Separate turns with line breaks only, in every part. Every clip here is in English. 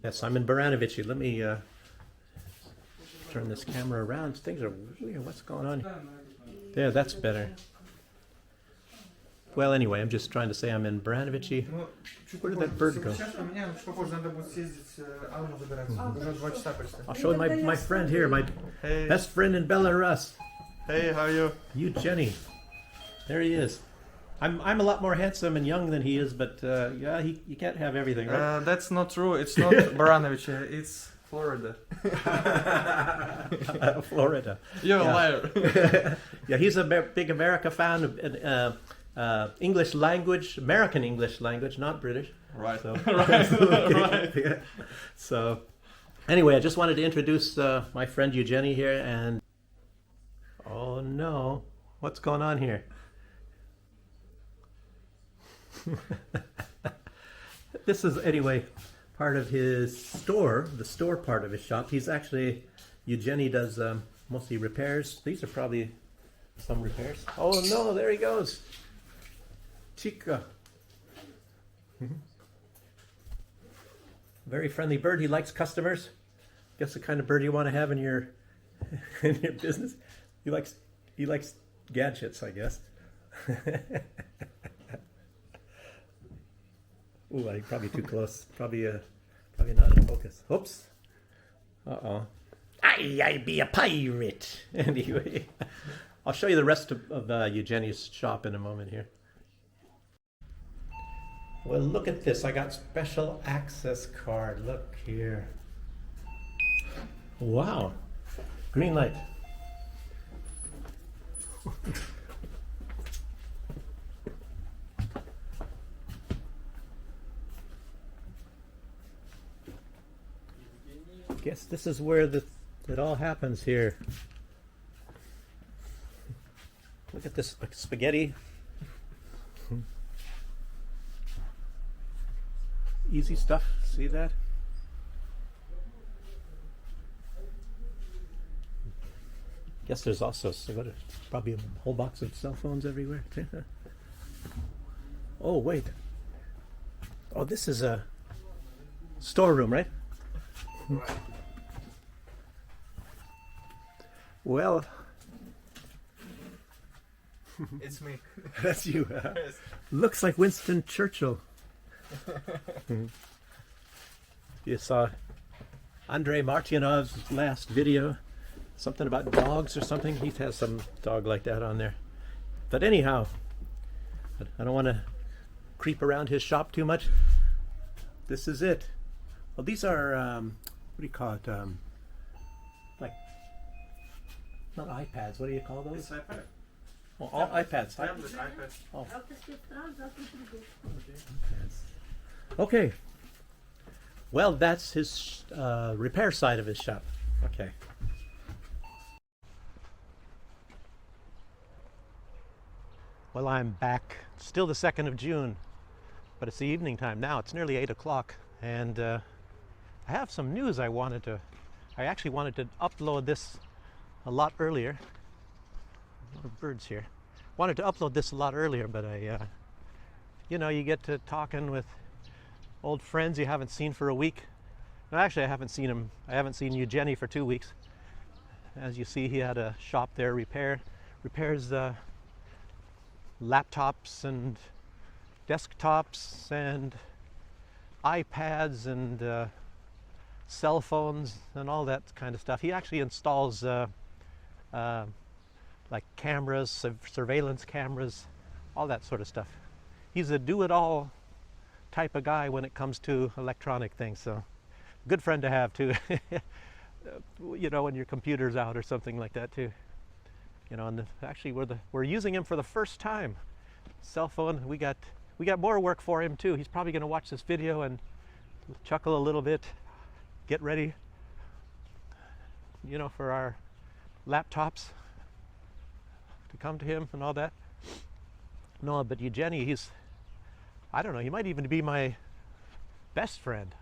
Yes, I'm in Baranovici. Let me turn this camera around. Things are weird. What's going on? There, that's better. Well, anyway, I'm just trying to say I'm in Baranovici. Where did that bird go? I'll show my friend here, my best friend in Belarus.
Hey, how are you?
Jenny. There he is. I'm a lot more handsome and young than he is, but yeah, you can't have everything, right?
That's not true. It's not Baranovich. It's Florida.
Florida.
You're a liar.
Yeah, he's a big America fan. English language, American English language, not British.
Right.
So,
right.
So, anyway, I just wanted to introduce my friend Eugenie here, and oh no, what's going on here? This is, anyway, part of his store, the store part of his shop. He's actually, Eugenie does mostly repairs. These are probably some repairs. Oh no, there he goes. Chica. Very friendly bird. He likes customers. Guess the kind of bird you want to have in your in your business. He likes gadgets, I guess. Ooh, I'm probably too close. Probably not in focus. Oops. Uh-oh. I be a pirate. Anyway, I'll show you the rest of Eugenie's shop in a moment here. Well, look at this. I got special access card. Look here. Wow. Green light. Guess this is where it all happens here. Look at this spaghetti. Easy stuff. See that? Guess there's also probably a whole box of cell phones everywhere. Oh wait. Oh, this is a storeroom, right?
Right.
Well,
It's me.
that's you.
Yes.
Looks like Winston Churchill. You saw Andrei Martyanov's last video, something about dogs or something. He has some dog like that on there. But anyhow, I don't want to creep around his shop too much. This is it. Well, these are what do you call it? Like not iPads. What do you call those?
It's iPad.
Oh, all iPads.
Tablet, iPad.
Oh. Okay. Well, that's his repair side of his shop. Okay. Well, I'm back. Still the 2nd of June, but it's the evening time now. It's nearly 8 o'clock, and I have some news I actually wanted to upload this a lot earlier. A lot of birds here. Wanted to upload this a lot earlier, but you get to talking with old friends you haven't seen for a week. No, actually, I haven't seen Eugenie for 2 weeks. As you see, he had a shop there, repairs laptops and desktops and iPads and cell phones and all that kind of stuff. He actually installs like cameras, surveillance cameras, all that sort of stuff. He's a do-it-all type of guy when it comes to electronic things, so good friend to have too. When your computer's out or something like that too. And actually we're using him for the first time. Cell phone. We got more work for him too. He's probably going to watch this video and chuckle a little bit, get ready, for our laptops to come to him and all that. No, but Eugenie, I don't know, he might even be my best friend.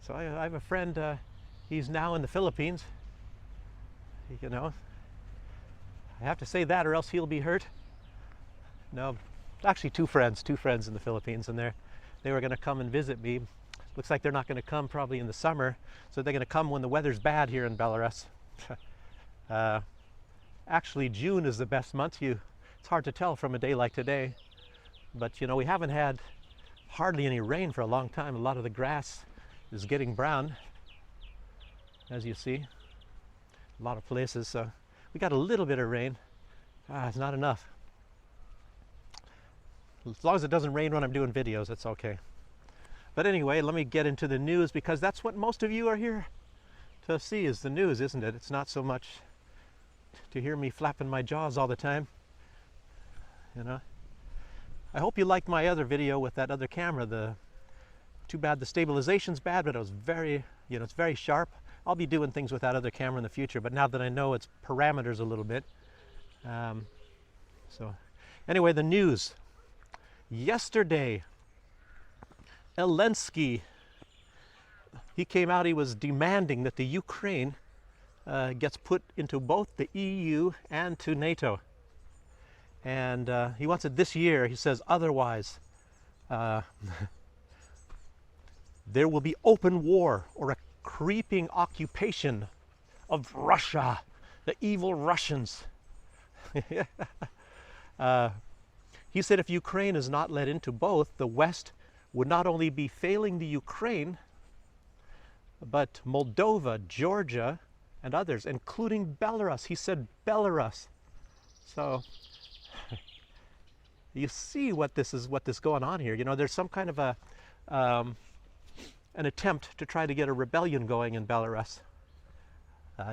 So I have a friend, he's now in the Philippines. I have to say that or else he'll be hurt. No, actually two friends in the Philippines, and they were going to come and visit me Looks like they're not going to come probably in the summer, so they're going to come when the weather's bad here in Belarus. Actually, June is the best month. It's hard to tell from a day like today, but you know, we haven't had hardly any rain for a long time. A lot of the grass is getting brown, as you see, a lot of places. So we got a little bit of rain. It's not enough. As long as it doesn't rain when I'm doing videos, it's okay. But anyway, let me get into the news, because that's what most of you are here to see, is the news, isn't it? It's not so much to hear me flapping my jaws all the time, you know. I hope you liked my other video with that other camera. Too bad the stabilization's bad, but it was very, you know, it's very sharp. I'll be doing things with that other camera in the future, but now that I know its parameters a little bit. So anyway, the news. Yesterday, Zelensky, he came out, he was demanding that the Ukraine gets put into both the EU and to NATO. And he wants it this year. He says otherwise there will be open war or a creeping occupation of Russia, the evil Russians. He said if Ukraine is not let into both, the West would not only be failing the Ukraine, but Moldova, Georgia, and others, including Belarus. He said Belarus. So you see what this going on here. You know, there's some kind of an attempt to try to get a rebellion going in Belarus.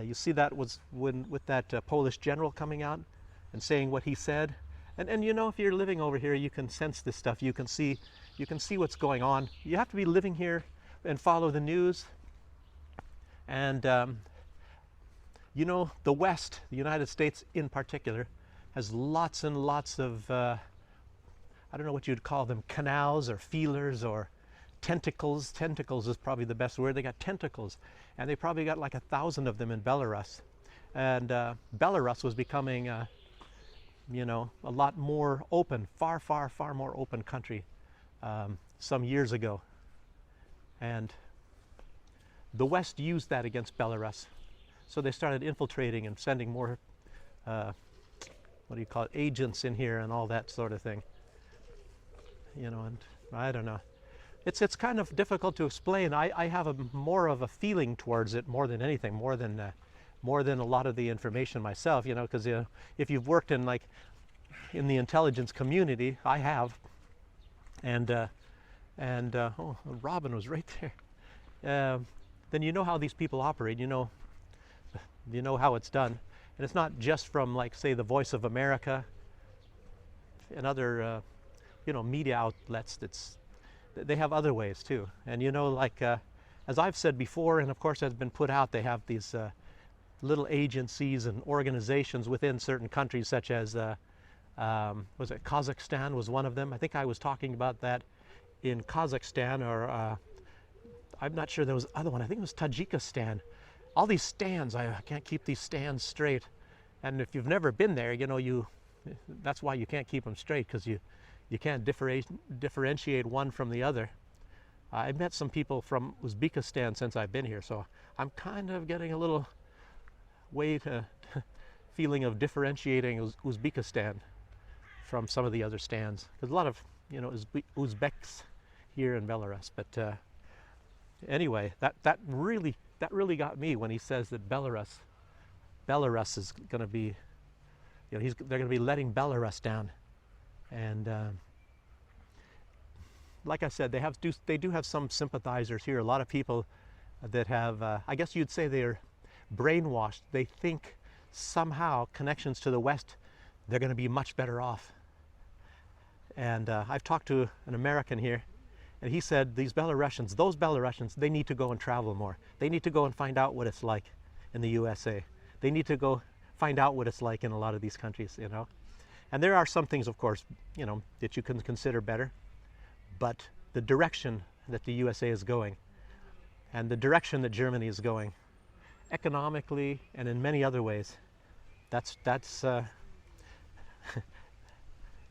You see that was with that Polish general coming out and saying what he said. And you know, if you're living over here, you can sense this stuff. You can see what's going on. You have to be living here and follow the news. And you know, the West, the United States in particular, has lots and lots of I don't know what you'd call them, canals or feelers or tentacles. Tentacles is probably the best word. They got tentacles, and they probably got like 1,000 of them in Belarus. And Belarus was becoming you know, a lot more open, far more open country some years ago. And the West used that against Belarus. So they started infiltrating and sending more, what do you call it, agents in here and all that sort of thing. You know, and I don't know. It's kind of difficult to explain. I have more of a feeling towards it more than anything, more than a lot of the information myself, you know, because if you've worked in in the intelligence community, I have, and oh, Robin was right there. Then you know how these people operate. You know how it's done, and it's not just from, like, say, the Voice of America and other you know, media outlets. They have other ways too. And you know, like as I've said before, and of course has been put out, they have these little agencies and organizations within certain countries, such as was it Kazakhstan was one of them. I think I was talking about that in Kazakhstan, or I'm not sure there was other one. I think it was Tajikistan. All these stands, I can't keep these stands straight. And if you've never been there, you know, that's why you can't keep them straight, because you can't differentiate one from the other. I've met some people from Uzbekistan since I've been here, so I'm kind of getting a little feeling of differentiating Uzbekistan from some of the other stands. There's a lot of, you know, Uzbeks here in Belarus. But anyway, that really got me when he says that Belarus is going to be, you know, they're going to be letting Belarus down. And like I said, they do have some sympathizers here. A lot of people that have, I guess you'd say, they're brainwashed. They think somehow connections to the West, they're going to be much better off. And I've talked to an American here, and he said those Belarusians, they need to go and travel more. They need to go and find out what it's like in the USA. They need to go find out what it's like in a lot of these countries, you know. And there are some things, of course, you know, that you can consider better, but the direction that the USA is going, and the direction that Germany is going, economically and in many other ways, that's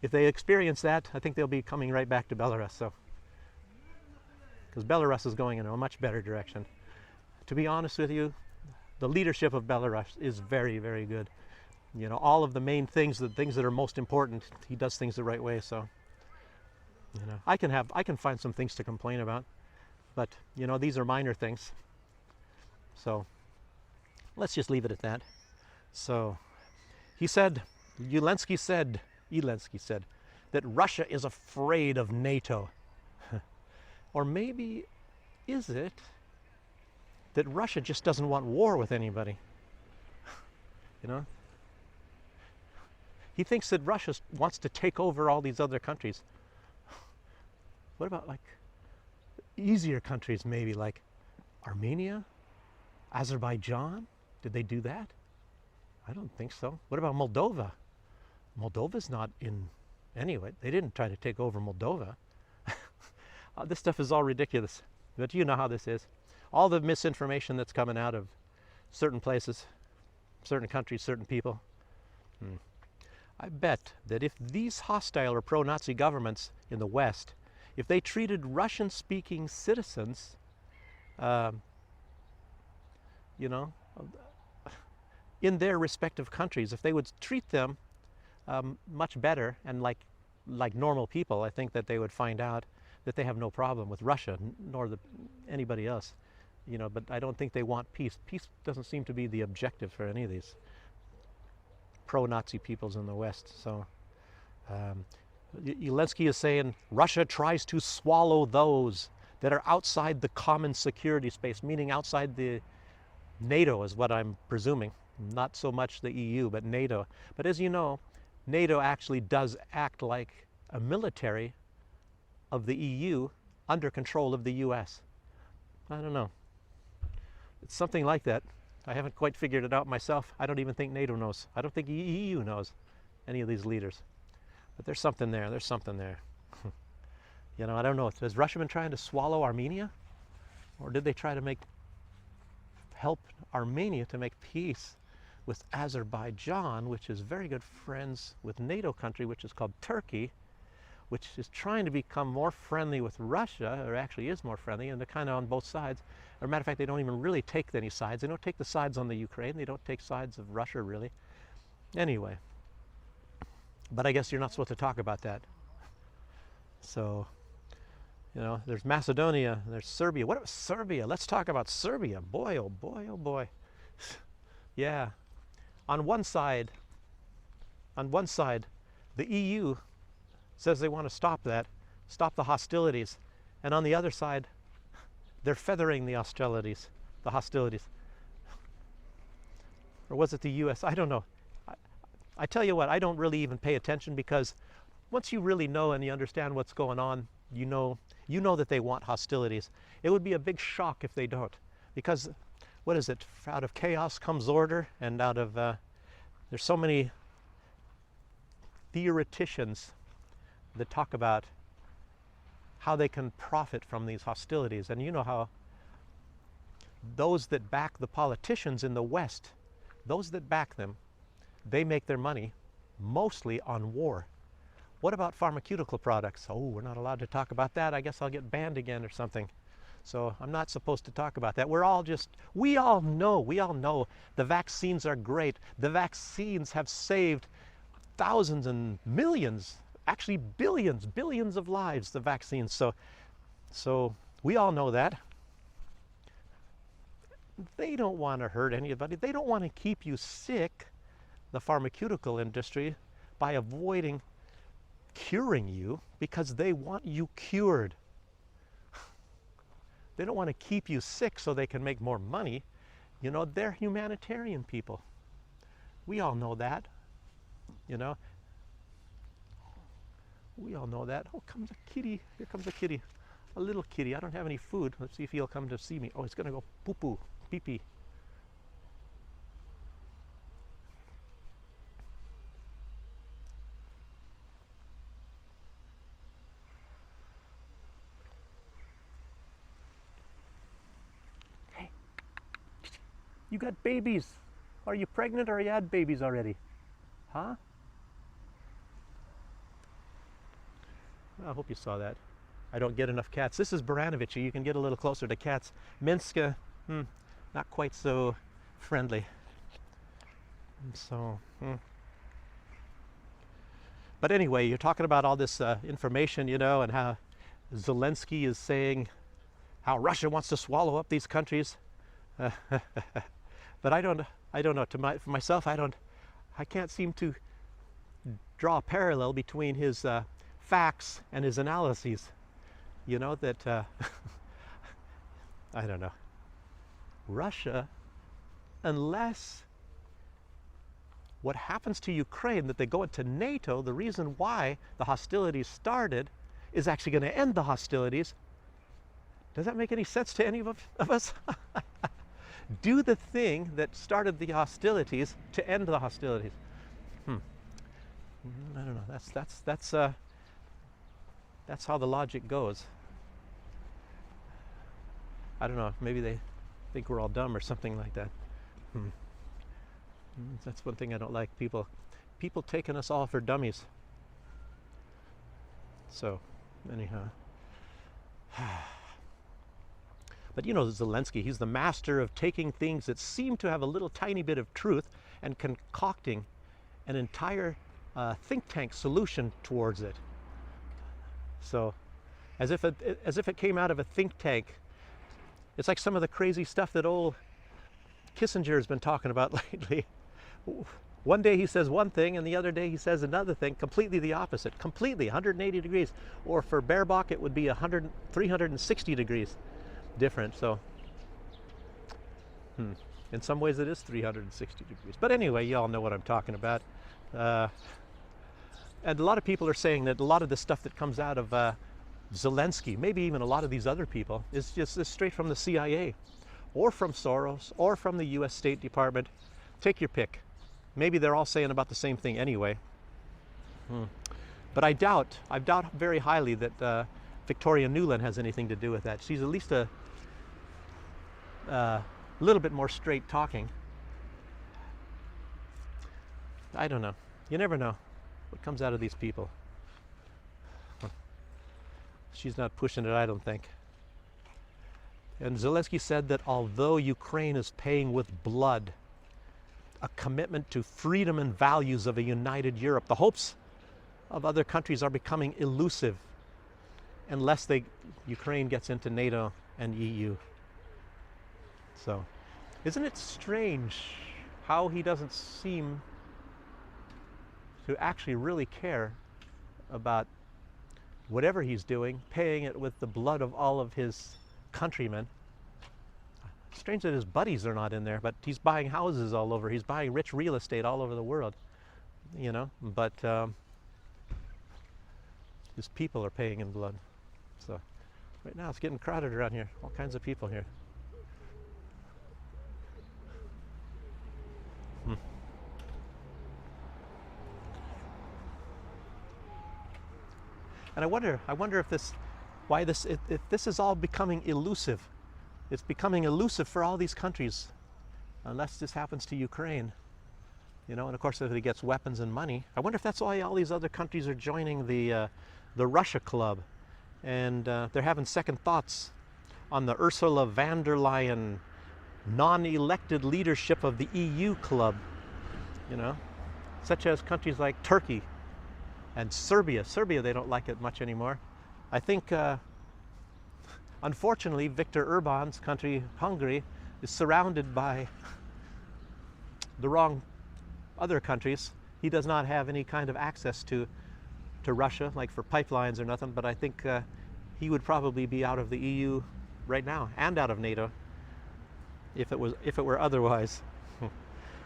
if they experience that, I think they'll be coming right back to Belarus. So because Belarus is going in a much better direction. To be honest with you, the leadership of Belarus is very, very good. You know, all of the main things, the things that are most important, he does things the right way. So, you know, I can find some things to complain about, but you know, these are minor things. So, let's just leave it at that. So, Zelensky said that Russia is afraid of NATO. Or maybe is it that Russia just doesn't want war with anybody? You know? He thinks that Russia wants to take over all these other countries. What about like easier countries, maybe like Armenia, Azerbaijan? Did they do that? I don't think so. What about Moldova? Moldova's not in anyway. They didn't try to take over Moldova. This stuff is all ridiculous, but you know how this is. All the misinformation that's coming out of certain places, certain countries, certain people. I bet that if these hostile or pro-Nazi governments in the West, if they treated Russian-speaking citizens, you know, in their respective countries, if they would treat them much better and like normal people, I think that they would find out that they have no problem with Russia, nor anybody else. You know, but I don't think they want peace. Peace doesn't seem to be the objective for any of these pro-Nazi peoples in the West. So Zelensky is saying Russia tries to swallow those that are outside the common security space, meaning outside the NATO is what I'm presuming. Not so much the EU, but NATO. But as you know, NATO actually does act like a military of the EU under control of the US. I don't know. It's something like that. I haven't quite figured it out myself. I don't even think NATO knows. I don't think EU knows any of these leaders. But there's something there. There's something there. You know, I don't know. Has Russia been trying to swallow Armenia? Or did they try to help Armenia to make peace with Azerbaijan, which is very good friends with NATO country, which is called Turkey, which is trying to become more friendly with Russia, or actually is more friendly, and they're kind of on both sides. As a matter of fact, they don't even really take any sides. They don't take the sides on the Ukraine. They don't take sides of Russia, really. Anyway. But I guess you're not supposed to talk about that. So, you know, there's Macedonia, there's Serbia. What about Serbia? Let's talk about Serbia. Boy, oh boy, oh boy. Yeah. On one side, the EU says they want to stop the hostilities. And on the other side, they're feathering the hostilities. Or was it the US? I don't know. I tell you what, I don't really even pay attention, because once you really know and you understand what's going on, you know that they want hostilities. It would be a big shock if they don't. Because, what is it? Out of chaos comes order, and out of, there's so many theoreticians that talk about how they can profit from these hostilities. And you know how those that back the politicians in the West, those that back them, they make their money mostly on war. What about pharmaceutical products? Oh, we're not allowed to talk about that. I guess I'll get banned again or something. So I'm not supposed to talk about that. We all know the vaccines are great. The vaccines have saved thousands and millions, actually billions of lives, the vaccines. So we all know that. They don't want to hurt anybody. They don't want to keep you sick, the pharmaceutical industry, by avoiding curing you, because they want you cured. They don't want to keep you sick so they can make more money. You know, they're humanitarian people. We all know that. You know, we all know that. Oh, comes a kitty. Here comes a kitty. A little kitty. I don't have any food. Let's see if he'll come to see me. Oh, he's going to go poo-poo, pee-pee. Hey, you got babies. Are you pregnant, or you had babies already? Huh? I hope you saw that. I don't get enough cats. This is Baranovic. You can get a little closer to cats. Minsk, not quite so friendly. And so, But anyway, you're talking about all this information, and how Zelensky is saying how Russia wants to swallow up these countries. But I don't know. For myself, I can't seem to draw a parallel between his facts and his analyses. That I don't know. Russia, unless what happens to Ukraine, that they go into NATO, the reason why the hostilities started is actually going to end the hostilities. Does that make any sense to any of us? Do the thing that started the hostilities to end the hostilities. I don't know. That's how the logic goes. I don't know. Maybe they think we're all dumb or something like that. That's one thing I don't like. People taking us all for dummies. So, anyhow. But Zelensky, he's the master of taking things that seem to have a little tiny bit of truth and concocting an entire think tank solution towards it. So, as if it came out of a think tank. It's like some of the crazy stuff that old Kissinger has been talking about lately. One day he says one thing, and the other day he says another thing, completely the opposite, completely 180 degrees. Or for Baerbock, it would be 360 degrees different. So, in some ways it is 360 degrees. But anyway, you all know what I'm talking about. And a lot of people are saying that a lot of the stuff that comes out of Zelensky, maybe even a lot of these other people, is just straight from the CIA, or from Soros, or from the U.S. State Department. Take your pick. Maybe they're all saying about the same thing anyway. But I doubt very highly that Victoria Nuland has anything to do with that. She's at least a little bit more straight talking. I don't know. You never know what comes out of these people. She's not pushing it, I don't think. And Zelensky said that although Ukraine is paying with blood a commitment to freedom and values of a united Europe, the hopes of other countries are becoming elusive unless Ukraine gets into NATO and EU. So, isn't it strange how he doesn't seem to actually really care about whatever he's doing, paying it with the blood of all of his countrymen? Strange that his buddies are not in there, but he's buying houses all over. He's buying rich real estate all over the world, but his people are paying in blood. So right now it's getting crowded around here. All kinds of people here. And I wonder if this is all becoming elusive. It's becoming elusive for all these countries, unless this happens to Ukraine. And of course, if it gets weapons and money, I wonder if that's why all these other countries are joining the Russia Club, and they're having second thoughts on the Ursula von der Leyen non-elected leadership of the EU club. Such as countries like Turkey and Serbia. Serbia, they don't like it much anymore. I think, unfortunately, Viktor Orban's country, Hungary, is surrounded by the wrong other countries. He does not have any kind of access to Russia, like for pipelines or nothing, but I think he would probably be out of the EU right now, and out of NATO, if it were otherwise.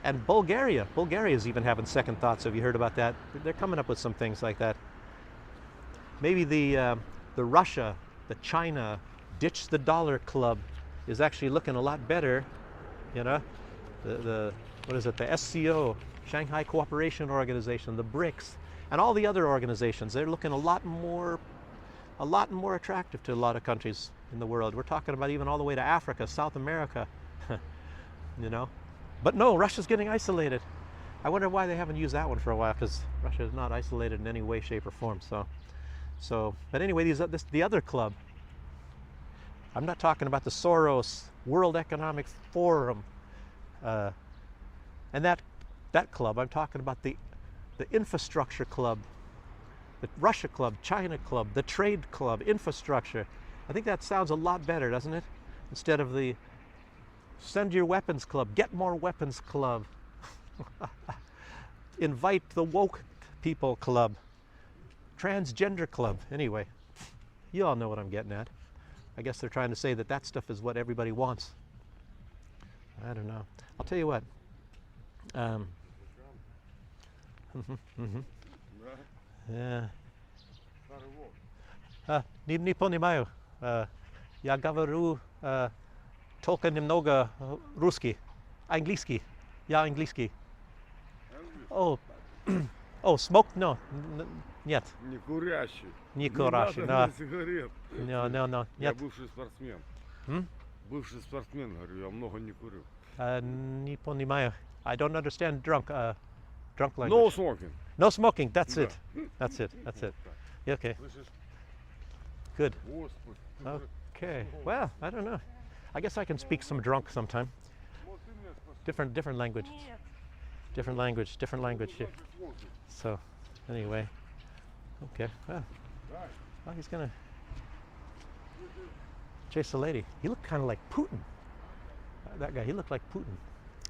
And Bulgaria is even having second thoughts. Have you heard about that? They're coming up with some things like that. Maybe the Russia, the China, ditch the dollar club is actually looking a lot better. The what is it? The SCO, Shanghai Cooperation Organization, the BRICS, and all the other organizations. They're looking a lot more attractive to a lot of countries in the world. We're talking about even all the way to Africa, South America. But no, Russia's getting isolated. I wonder why they haven't used that one for a while, because Russia is not isolated in any way, shape, or form. So So, but anyway, the other club. I'm not talking about the Soros World Economic Forum, and that club. I'm talking about the infrastructure club, the Russia club, China club, the trade club, infrastructure. I think that sounds a lot better, doesn't it? Instead of the send your weapons club, get more weapons club, invite the woke people club, transgender club. Anyway, you all know what I'm getting at. I guess they're trying to say that stuff is what everybody wants. I don't know. I'll tell you what. Yeah. Не понимаю. Я говорю только немного русский. Английский. Я английский. Oh, smoke? No. Нет.
Не курящий.
Не курящий. No.
Сигарет.
No,
Я
нет.
бывший спортсмен.
Hmm?
Бывший спортсмен, говорю, я много не курю.
Не понимаю. I don't understand drunk language.
No smoking.
No smoking. That's
Да.
it. That's it. That's it. Yeah, okay.
Слышишь?
Good.
Господи. ты же-
Okay. Well, I don't know. I guess I can speak some drunk sometime.
Вот ты меня спрашиваешь.
Different language. Different language here. So, anyway. Okay. Well, he's gonna chase the lady. He looked kind of like Putin. That guy. He looked like Putin.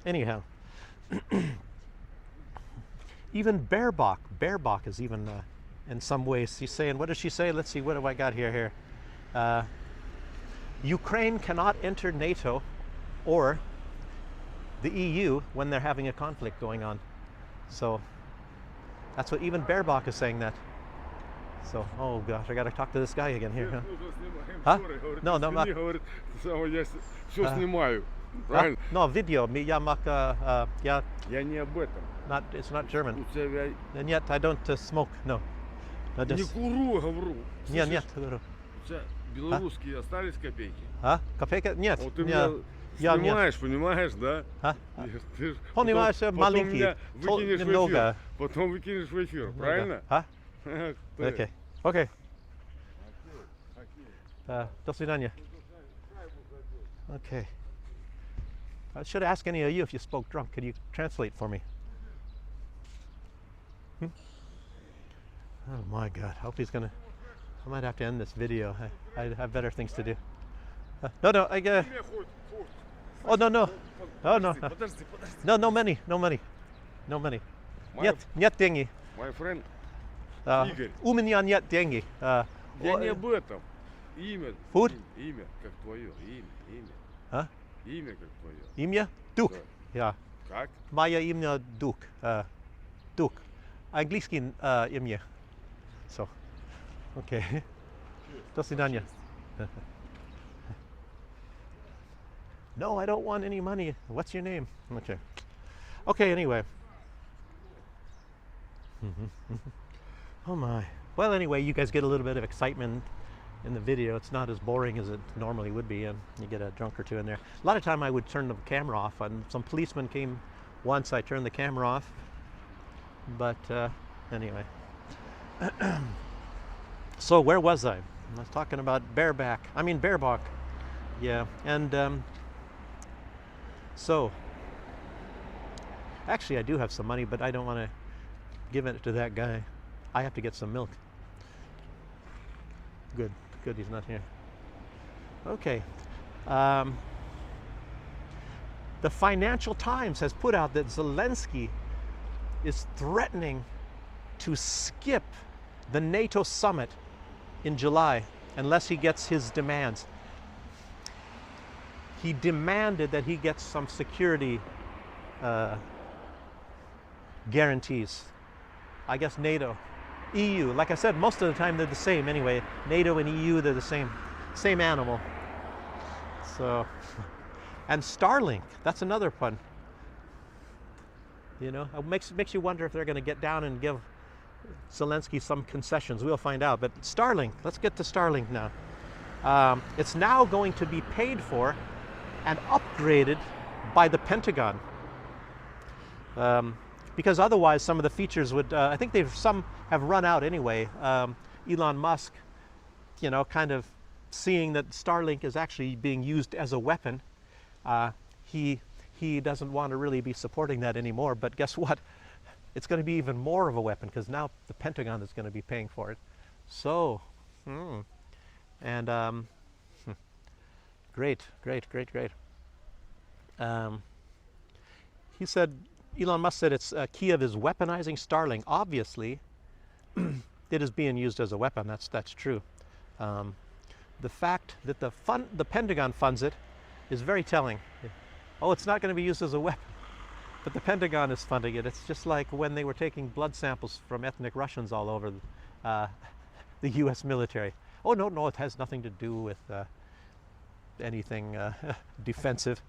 Anyhow. Even Baerbock is even in some ways. She's saying, what does she say? Let's see, what have I got here? Ukraine cannot enter NATO or the EU when they're having a conflict going on. So that's what even Baerbock is saying that. So, oh gosh, I got to talk to this guy again here. Huh?
Мы уже снимаем
А?
скоро, говорит,
No, no,
извини,
not-
говорит, я все
А.
снимаю. Правильно?
No, video. Я
Я не об этом.
it's not German.
У тебя
And yet I don't smoke. No. No,
не
just,
куру, говорю.
нет,
Слышишь?
нет, говорю.
У тебя белорусские остались копейки?
А? Копейка? Нет.
Вот ты
я-
меня
я нет.
снимаешь, понимаешь, да?
А?
Ты ж
Понимаешь,
потом
маленький,
меня выкинешь в
немного.
эфир. Потом выкинешь в эфир,
Ну
правильно?
да. А?
Ах ты.
Okay. Okay. До свидания. Okay. I should ask any of you if you spoke drunk. Could you translate for me? Hmm? Oh my God. I hope he's gonna. I might have to end this video. I have better things to do. No.
Меня хоть-
Oh no. Oh no.
Подожди.
No money.
My-
Нет деньги.
My friend,
Uh,
Игорь.
У меня нет деньги.
я не об этом. Имя.
Фуд?
Имя, как твое. Имя.
А?
Имя, как твое.
Имя? Дук.
Да.
Ja.
Как?
Мое имя Дук. Дук. Английский имя. So. Okay. До свидания. No, I don't want any money. What's your name? Okay. Okay, anyway. Oh my. Well, anyway, you guys get a little bit of excitement in the video. It's not as boring as it normally would be, and you get a drunk or two in there. A lot of time I would turn the camera off, and some policemen came once. I turned the camera off, but anyway. So where was I? I was talking about Baerbock. Yeah, and so actually I do have some money, but I don't want to give it to that guy. I have to get some milk. Good, he's not here. Okay. The Financial Times has put out that Zelensky is threatening to skip the NATO summit in July unless he gets his demands. He demanded that he gets some security guarantees. I guess NATO, EU, like I said, most of the time they're the same anyway. NATO and EU, they're the same animal. So, and Starlink, that's another one. You know, it makes you wonder if they're going to get down and give Zelensky some concessions. We'll find out. But Starlink, let's get to Starlink now. It's now going to be paid for and upgraded by the Pentagon. Because otherwise some of the features would, I think some have run out anyway. Elon Musk, kind of seeing that Starlink is actually being used as a weapon, he doesn't want to really be supporting that anymore. But guess what? It's going to be even more of a weapon because now the Pentagon is going to be paying for it. So, and great. He said, Elon Musk said it's Kiev is weaponizing Starlink. Obviously, it is being used as a weapon. That's true. The fact that the Pentagon funds it is very telling. Oh, it's not going to be used as a weapon, but the Pentagon is funding it. It's just like when they were taking blood samples from ethnic Russians all over the U.S. military. Oh, no, it has nothing to do with anything defensive.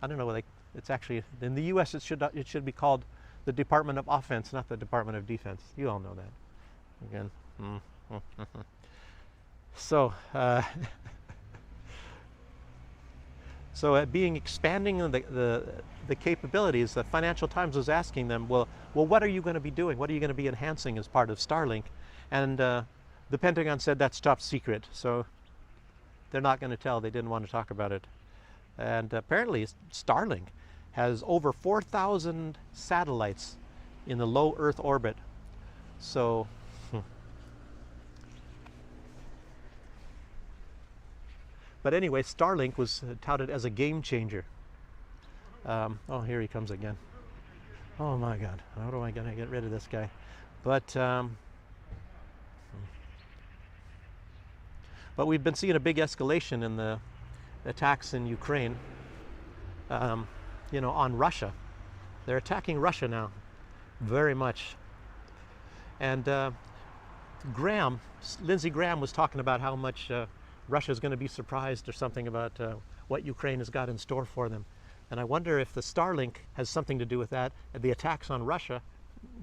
I don't know. It's actually in the U.S. It should be called the Department of Offense, not the Department of Defense. You all know that. Again. So, expanding the capabilities, the Financial Times was asking them, well, what are you going to be doing? What are you going to be enhancing as part of Starlink? And the Pentagon said that's top secret, so they're not going to tell. They didn't want to talk about it. And apparently, Starlink has over 4,000 satellites in the low Earth orbit. So, but anyway, Starlink was touted as a game changer. Oh, here he comes again. Oh my God, how am I going to get rid of this guy? But we've been seeing a big escalation in the attacks in Ukraine. On Russia. They're attacking Russia now, very much. And Lindsey Graham was talking about how much Russia's going to be surprised or something about what Ukraine has got in store for them. And I wonder if the Starlink has something to do with that. The attacks on Russia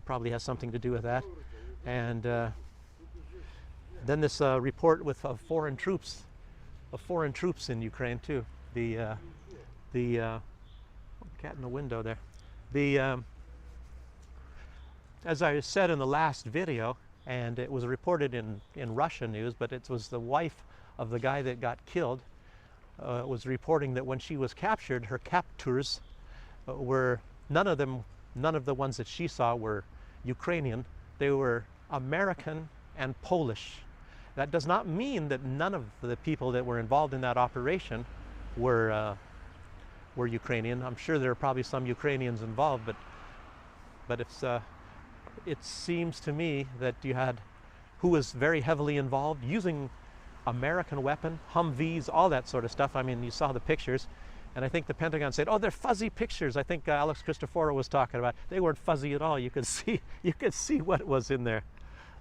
probably has something to do with that. And then this report with foreign troops in Ukraine too. The cat in the window there. As I said in the last video, and it was reported in Russian news, but it was the wife of the guy that got killed, was reporting that when she was captured, her captors were none of the ones that she saw were Ukrainian. They were American and Polish. That does not mean that none of the people that were involved in that operation were Ukrainian. I'm sure there are probably some Ukrainians involved, but it seems to me that you had who was very heavily involved using American weapon, Humvees, all that sort of stuff. I mean, you saw the pictures, and I think the Pentagon said, "Oh, they're fuzzy pictures." I think Alex Cristoforo was talking about they weren't fuzzy at all. You could see what was in there.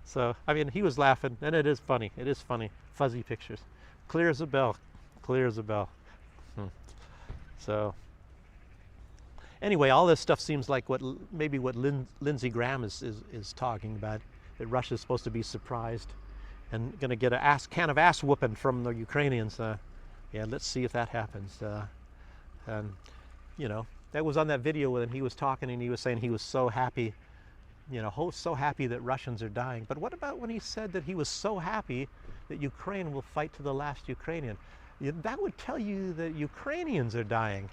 So I mean, he was laughing, and it is funny. It is funny. Fuzzy pictures, clear as a bell, clear as a bell. So anyway, all this stuff seems like what Lindsey Graham is talking about, that Russia's supposed to be surprised and going to get a can of ass whooping from the Ukrainians. Yeah, let's see if that happens. And that was on that video when he was talking, and he was saying he was so happy, so happy that Russians are dying. But what about when he said that he was so happy that Ukraine will fight to the last Ukrainian? That would tell you that Ukrainians are dying.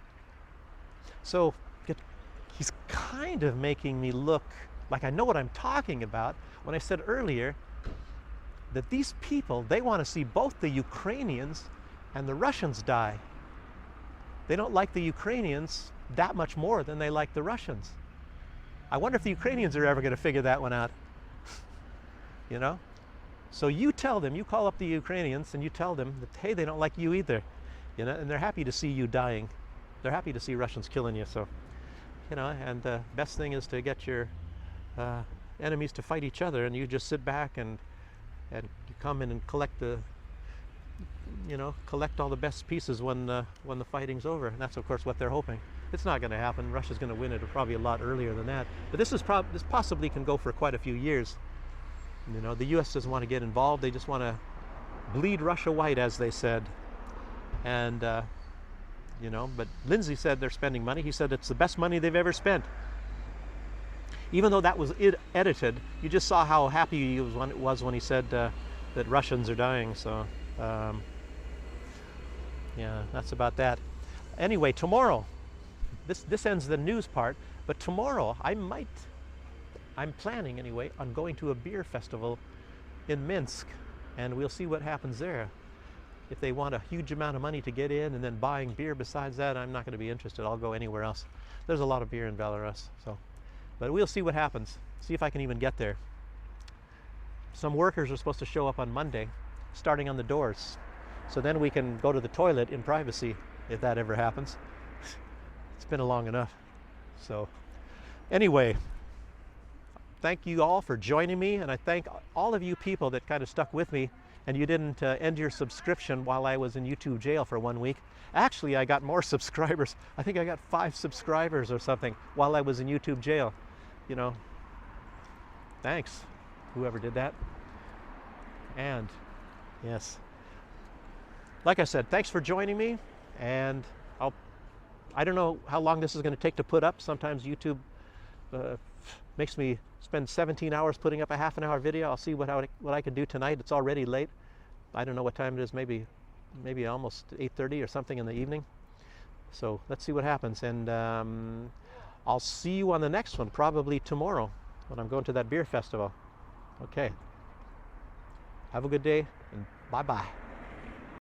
So he's kind of making me look like I know what I'm talking about when I said earlier that these people, they want to see both the Ukrainians and the Russians die. They don't like the Ukrainians that much more than they like the Russians. I wonder if the Ukrainians are ever going to figure that one out. So you tell them, you call up the Ukrainians and you tell them that, hey, they don't like you either, and they're happy to see you dying. They're happy to see Russians killing you. So, and the best thing is to get your enemies to fight each other, and you just sit back and you come in and collect all the best pieces when the fighting's over. And that's of course what they're hoping. It's not going to happen. Russia's going to win it probably a lot earlier than that. But this possibly can go for quite a few years. The U.S. doesn't want to get involved. They just want to bleed Russia white, as they said. And, but Lindsey said they're spending money. He said it's the best money they've ever spent. even though that was edited, you just saw how happy he was when he said that Russians are dying. So, yeah, that's about that. Anyway, tomorrow, this ends the news part, but tomorrow I'm planning anyway on going to a beer festival in Minsk, and we'll see what happens there. If they want a huge amount of money to get in and then buying beer besides that, I'm not going to be interested. I'll go anywhere else. There's a lot of beer in Belarus, so. But we'll see what happens. See if I can even get there. Some workers are supposed to show up on Monday, starting on the doors. So then we can go to the toilet in privacy, if that ever happens. It's been long enough. So anyway, thank you all for joining me, and I thank all of you people that kind of stuck with me and you didn't end your subscription while I was in YouTube jail for 1 week. Actually, I got more subscribers. I think I got 5 subscribers or something while I was in YouTube jail. You know, thanks, whoever did that. And yes, like I said, thanks for joining me, and I don't know how long this is going to take to put up. Sometimes YouTube makes me spend 17 hours putting up a half-an-hour video. I'll see what I can do tonight. It's already late. I don't know what time it is. Maybe almost 8:30 or something in the evening. So let's see what happens. And I'll see you on the next one, probably tomorrow, when I'm going to that beer festival. Okay. Have a good day, and bye-bye.